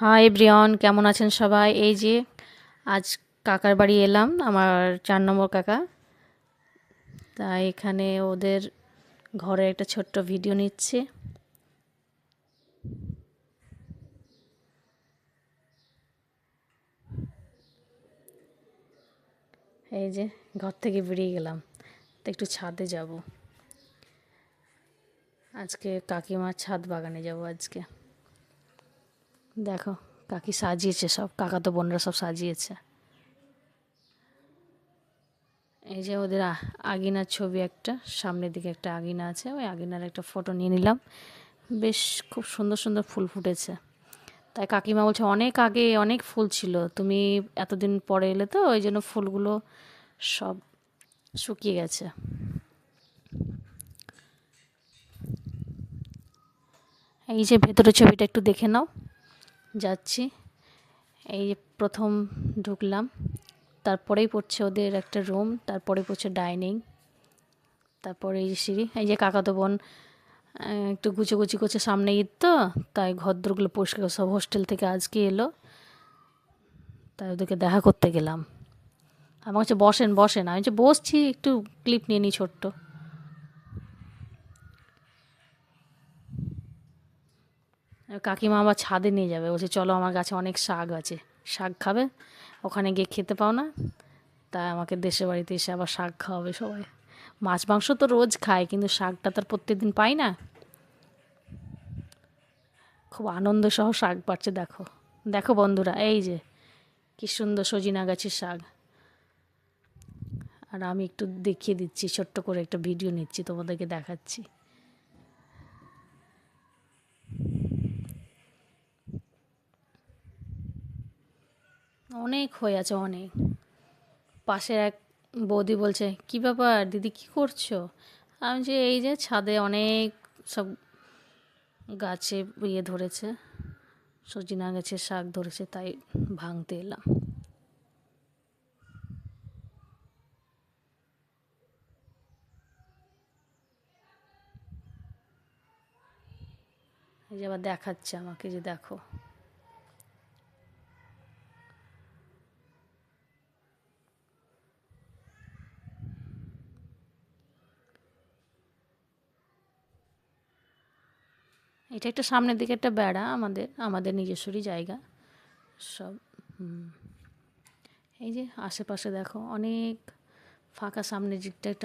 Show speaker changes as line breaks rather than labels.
Hi everyone, কেমন আছেন সবাই? এই যে আজ কাকার বাড়ি এলাম, আমার 4 নম্বর কাকা। তাই এখানে ওদের ঘরে একটা ছোট্ট ভিডিও নিচ্ছে। এই যে ঘর থেকে বেরিয়ে গেলাম, তো একটু ছাদে যাব। আজকে কাকিমার ছাদ বাগানে যাব আজকে। দেখো কাকি সাজিয়েছে, সব কাকা তো বোনরা সব সাজিয়েছে। এই যে ওদের আগিনার ছবি, একটা সামনের দিকে একটা আগিনা আছে, ওই আগিনার একটা ফটো নিয়ে নিলাম। বেশ খুব সুন্দর সুন্দর ফুল ফুটেছে। তাই কাকিমা বলছে অনেক আগে অনেক ফুল ছিল, তুমি এতদিন পরে এলে তো ওই জন্য ফুলগুলো সব শুকিয়ে গেছে। এই যে ভেতরের ছবিটা একটু দেখে নাও। যাচ্ছি, এই যে প্রথম ঢুকলাম, তারপরেই পড়ছে ওদের একটা রুম, তারপরে পড়ছে ডাইনিং, তারপরে এই যে সিঁড়ি। এই যে কাকাতো বোন একটু গুছোগুচি করছে, সামনে ঈদ তো, তাই ঘরদোরগুলো পরিষ্কার, সব হোস্টেল থেকে আজকে এলো, তাই ওদেরকে দেখা করতে গেলাম। আমার কাছে বসেন বসেন, আমি যে বসছি, একটু ক্লিপ নিয়ে নিই ছোট্ট। কাকিমা আবার ছাদে নিয়ে যাবে, বলছে চলো আমার গাছে অনেক শাক আছে, শাক খাবে, ওখানে গিয়ে খেতে পাও না। তাই আমাকে দেশের বাড়িতে এসে আবার শাক খাওয়াবে সবাই। মাছ মাংস তো রোজ খায়, কিন্তু শাকটা তো আর প্রত্যেকদিন পাই না। খুব আনন্দ সহ শাক পাচ্ছে, দেখো দেখো বন্ধুরা, এই যে কি সুন্দর সজিনা গাছের শাক। আর আমি একটু দেখিয়ে দিচ্ছি, ছোট্ট করে একটা ভিডিও নিচ্ছি, তোমাদেরকে দেখাচ্ছি। অনেক হয়ে আছে অনেক। পাশের এক বৌদি বলছে কি ব্যাপার দিদি, কি করছো? আমি যে এই যে ছাদে অনেক সব গাছে ধরেছে, সজিনা গাছের শাক ধরেছে, তাই ভাঙতে এলাম। এই যে আবার দেখাচ্ছে আমাকে, যে দেখো। এটা একটা সামনের দিকে একটা বেড়া, আমাদের আমাদের নিজস্বরই জায়গা সব। এই যে আশেপাশে দেখো অনেক ফাঁকা, সামনের দিকটা একটা